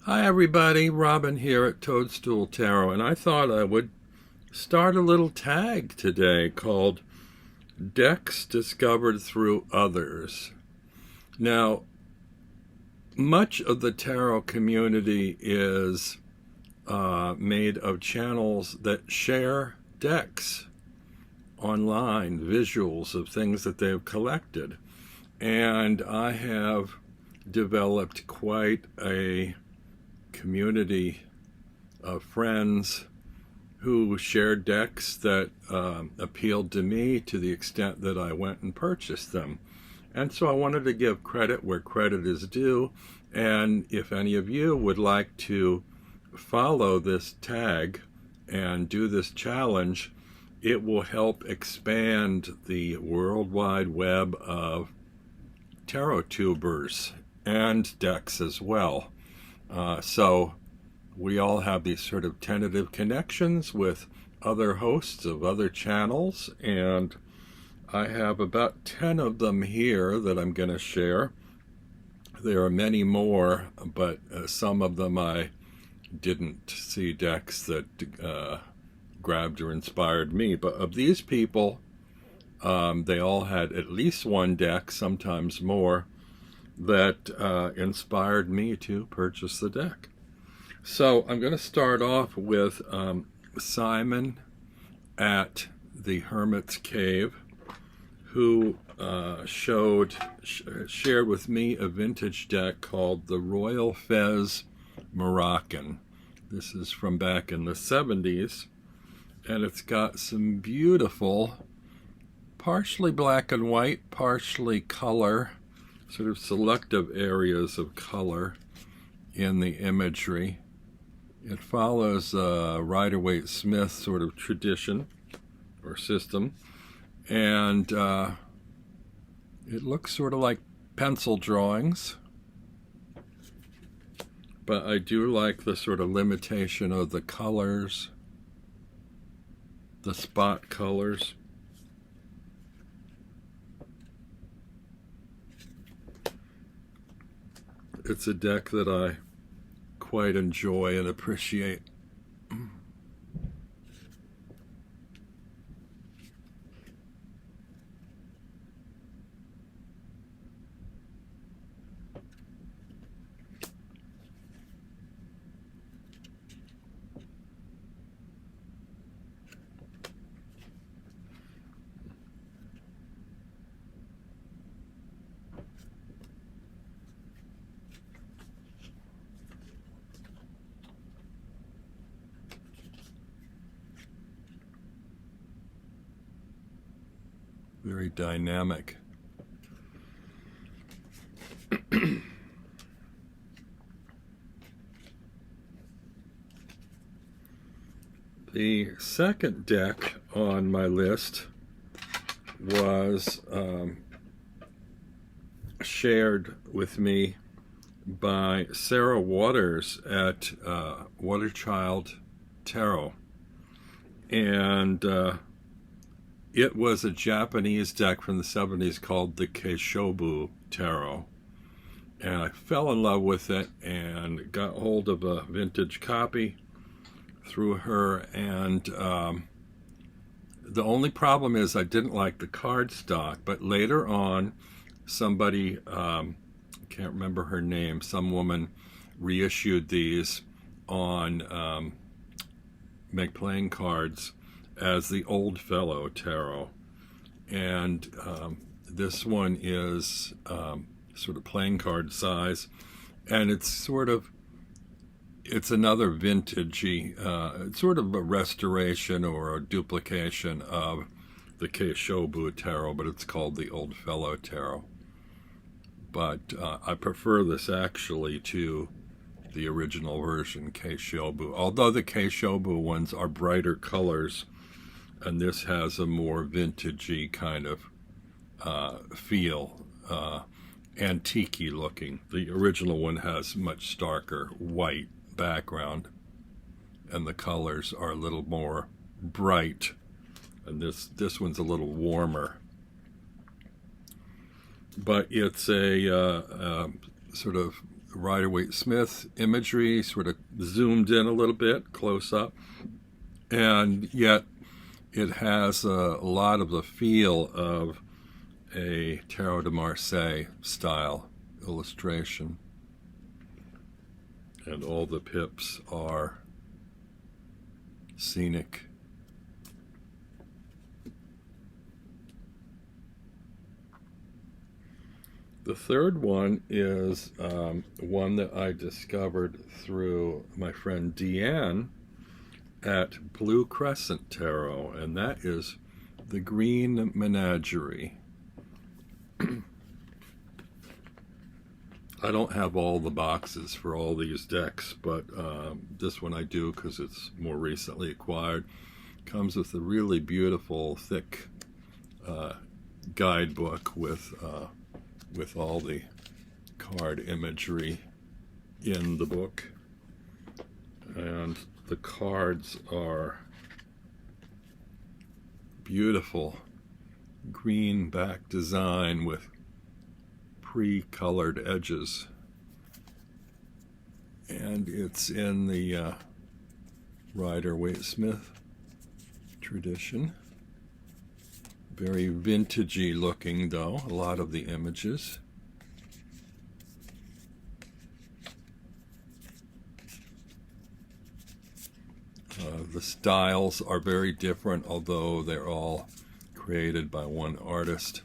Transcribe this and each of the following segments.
Hi everybody, Robin here at Toadstool Tarot, and I thought I would start a little tag today called Decks Discovered Through Others. Now, much of the tarot community is made of channels that share decks online, visuals of things that they've collected. And I have developed quite a community of friends who shared decks that appealed to me to the extent that I went and purchased them. And so I wanted to give credit where credit is due. And if any of you would like to follow this tag and do this challenge, it will help expand the World Wide Web of tarottubers and decks as well. So we all have these sort of tentative connections with other hosts of other channels, and I have about 10 of them here that I'm going to share. There are many more, but some of them I didn't see decks that grabbed or inspired me. But of these people, they all had at least one deck, sometimes more, that inspired me to purchase the deck. So I'm going to start off with Simon at the Hermit's Cave, who shared with me a vintage deck called the Royal Fez Moroccan. This is from back in the 70s, and it's got some beautiful, partially black and white, partially color, sort of selective areas of color in the imagery. It follows Rider-Waite-Smith sort of tradition or system, and it looks sort of like pencil drawings, but I do like the sort of limitation of the colors, the spot colors. It's a deck that I quite enjoy and appreciate. Very dynamic. The second deck on my list was shared with me by Sarah Waters at Waterchild Tarot, and it was a Japanese deck from the 70s called the Keishobou Tarot, and I fell in love with it and got hold of a vintage copy through her, and the only problem is I didn't like the cardstock, but later on somebody, can't remember her name, some woman reissued these on Make Playing Cards as the Old Fellow Tarot, and this one is sort of playing card size, and it's another vintagey, it's sort of a restoration or a duplication of the Keishobou Tarot, but it's called the Old Fellow Tarot. But I prefer this actually to the original version, Keishobou, although the Keishobou ones are brighter colors, and this has a more vintagey kind of feel, antique-y looking. The original one has much starker white background, and the colors are a little more bright, and this one's a little warmer. But it's a sort of Rider-Waite-Smith imagery, sort of zoomed in a little bit, close up, and yet it has a lot of the feel of a Tarot de Marseille style illustration. And all the pips are scenic. The third one is one that I discovered through my friend Deanne at Blue Crescent Tarot, and that is the Green Menagerie. I don't have all the boxes for all these decks, but this one I do because it's more recently acquired. Comes with a really beautiful, thick guidebook with all the card imagery in the book. And the cards are beautiful green back design with pre-colored edges. And it's in the Rider-Waite-Smith tradition. Very vintagey looking, though, a lot of the images. The styles are very different, although they're all created by one artist.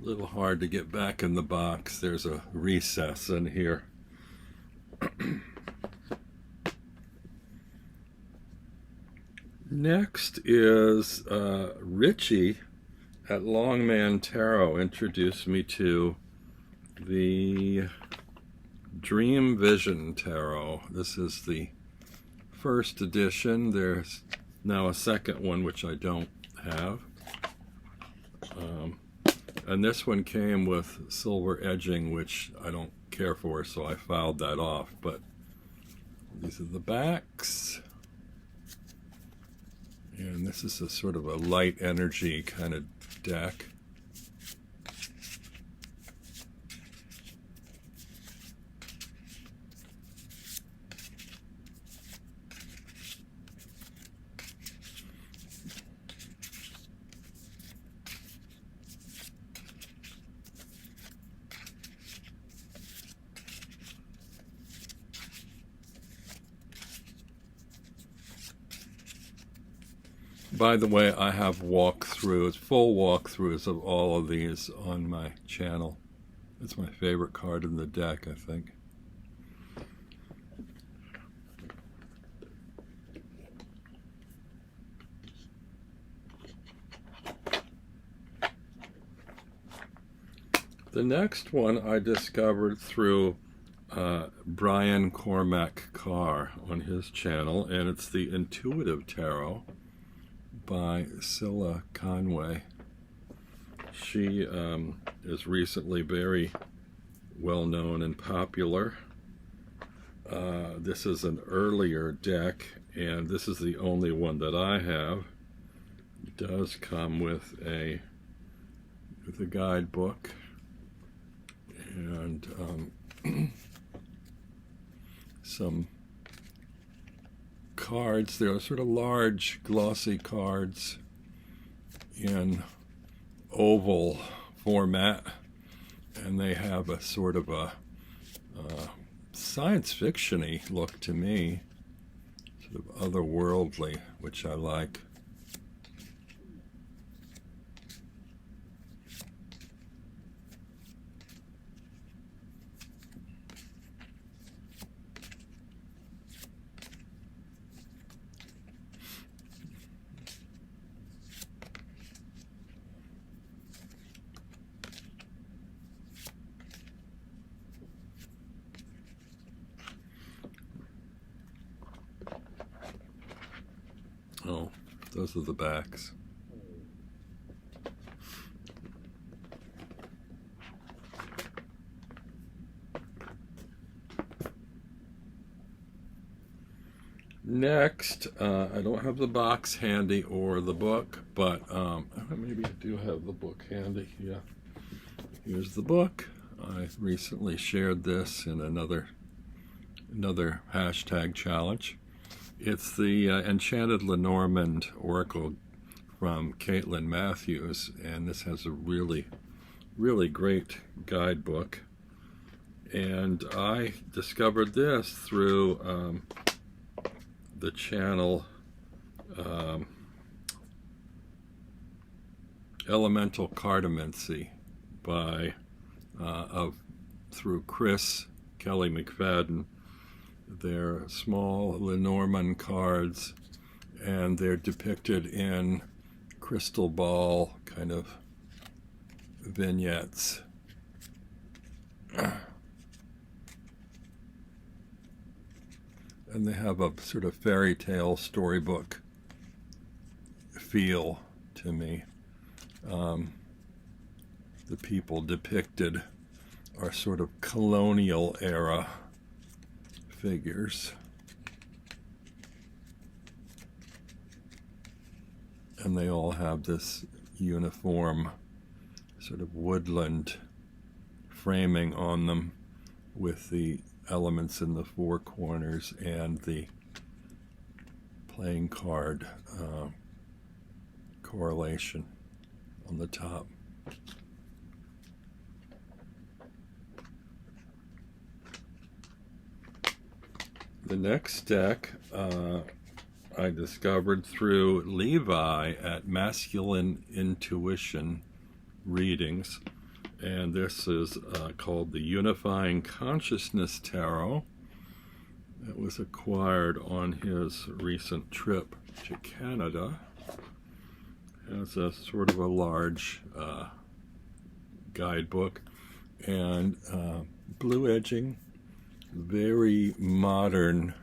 A little hard to get back in the box. There's a recess in here. Next is Ritchie at Longman Tarot introduced me to the Dream Vision Tarot. This is the first edition. There's now a second one, which I don't have. And this one came with silver edging, which I don't care for, so I filed that off. But these are the backs. And this is a sort of a light energy kind of deck. By the way, I have walkthroughs, full walkthroughs of all of these on my channel. It's my favorite card in the deck, I think. The next one I discovered through Brian Cormack Carr on his channel, and it's the Intuitive Tarot by Scylla Conway. She is recently very well known and popular. This is an earlier deck, and this is the only one that I have. It does come with a guidebook and some cards. There are sort of large glossy cards in oval format, and they have a sort of a science fiction-y look to me, sort of otherworldly, which I like. Oh, those are the backs. Next, I don't have the box handy or the book, but maybe I do have the book handy. Yeah, here's the book. I recently shared this in another hashtag challenge. It's the Enchanted Lenormand Oracle from Caitlin Matthews, and this has a really, really great guidebook. And I discovered this through the channel Elemental Cardamancy through Kelly-McFadden. They're small Lenormand cards, and they're depicted in crystal ball kind of vignettes. And they have a sort of fairy tale storybook feel to me. The people depicted are sort of colonial era figures, and they all have this uniform sort of woodland framing on them with the elements in the four corners and the playing card correlation on the top. The next deck I discovered through Levi at Masculine Intuition Readings, and this is called the Unifying Consciousness Tarot. It was acquired on his recent trip to Canada. It has a sort of a large guidebook and blue edging, very modern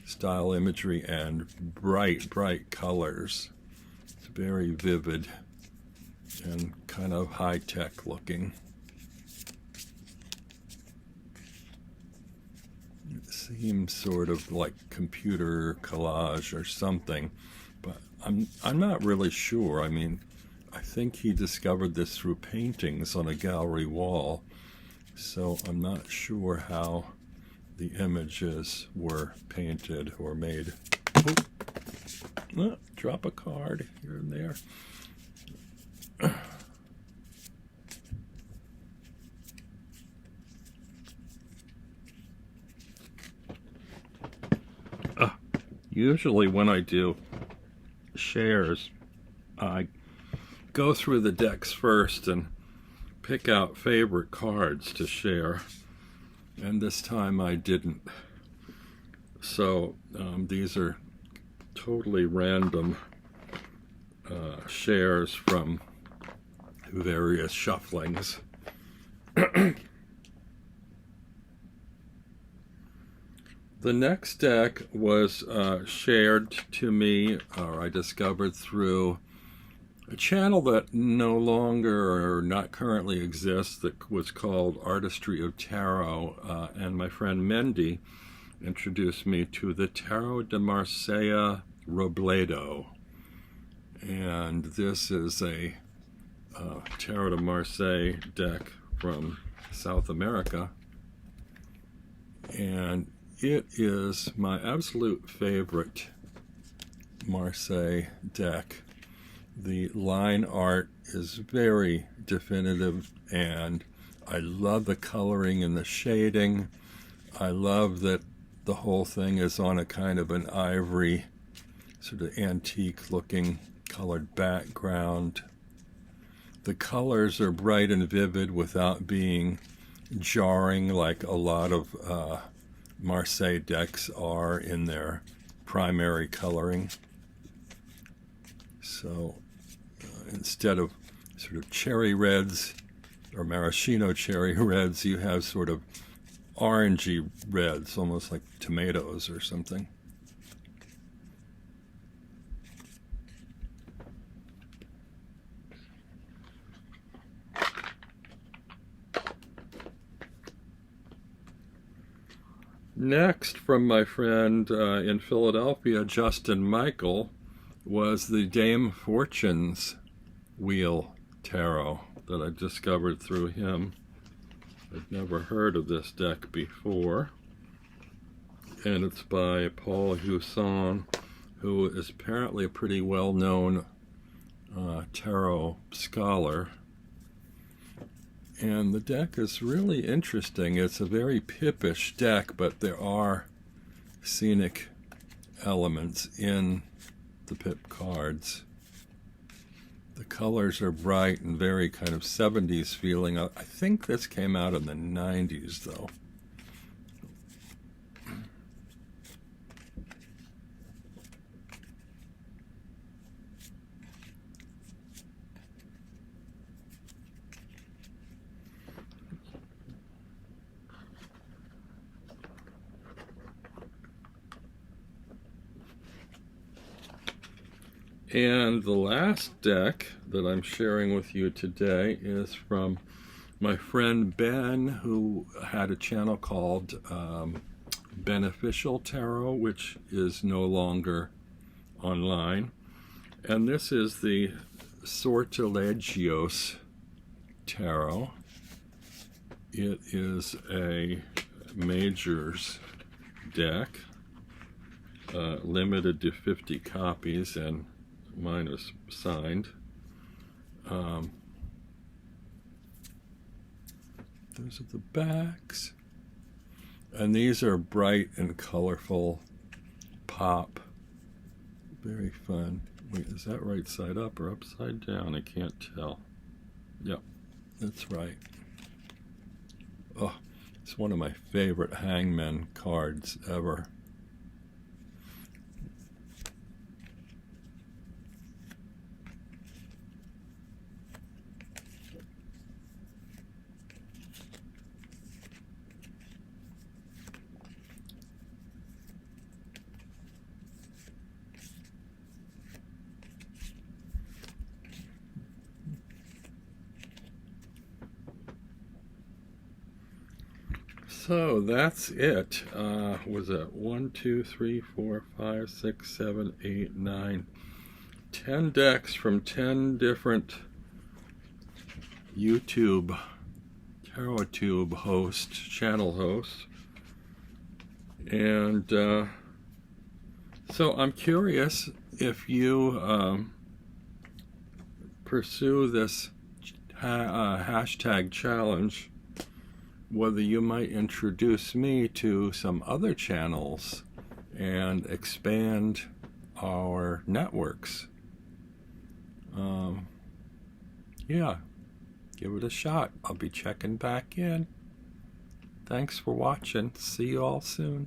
style imagery, and bright colors. It's very vivid and kind of high-tech looking. It seems sort of like computer collage or something, but I'm not really sure. I mean, I think he discovered this through paintings on a gallery wall, so I'm not sure how the images were painted or made. Oh, drop a card here and there. Usually when I do shares, I go through the decks first and pick out favorite cards to share, and this time I didn't. So these are totally random shares from various shufflings. The next deck was shared to me, or I discovered through a channel that no longer or not currently exists, that was called Artistry of Tarot, and my friend Mendy introduced me to the Tarot de Marseille Robledo. And this is a Tarot de Marseille deck from South America, and it is my absolute favorite Marseille deck. The line art is very definitive, and I love the coloring and the shading. I love that the whole thing is on a kind of an ivory, sort of antique looking colored background. The colors are bright and vivid without being jarring like a lot of Marseille decks are in their primary coloring. So instead of sort of cherry reds or maraschino cherry reds, you have sort of orangey reds, almost like tomatoes or something. Next, from my friend in Philadelphia, Justin Michael, was the Dame Fortune's Wheel Tarot that I discovered through him. I'd never heard of this deck before, and it's by Paul Husson, who is apparently a pretty well-known tarot scholar. And the deck is really interesting. It's a very pippish deck, but there are scenic elements in the pip cards. The colors are bright and very kind of 70s feeling. I think this came out in the 90s, though. And the last deck that I'm sharing with you today is from my friend Ben, who had a channel called Beneficial Tarot, which is no longer online. And this is the Sortilegios Tarot. It is a majors deck, limited to 50 copies, and mine is signed. Those are the backs. And these are bright and colorful pop. Very fun. Wait, is that right side up or upside down? I can't tell. Yep, that's right. Oh, it's one of my favorite Hangman cards ever. So that's it. Was it 1, 2, 3, 4, 5, 6, 7, 8, 9, 10 decks from 10 different YouTube TarotTube hosts, channel hosts. And so I'm curious if you pursue this hashtag challenge, whether you might introduce me to some other channels and expand our networks. Yeah, give it a shot. I'll be checking back in. Thanks for watching. See you all soon.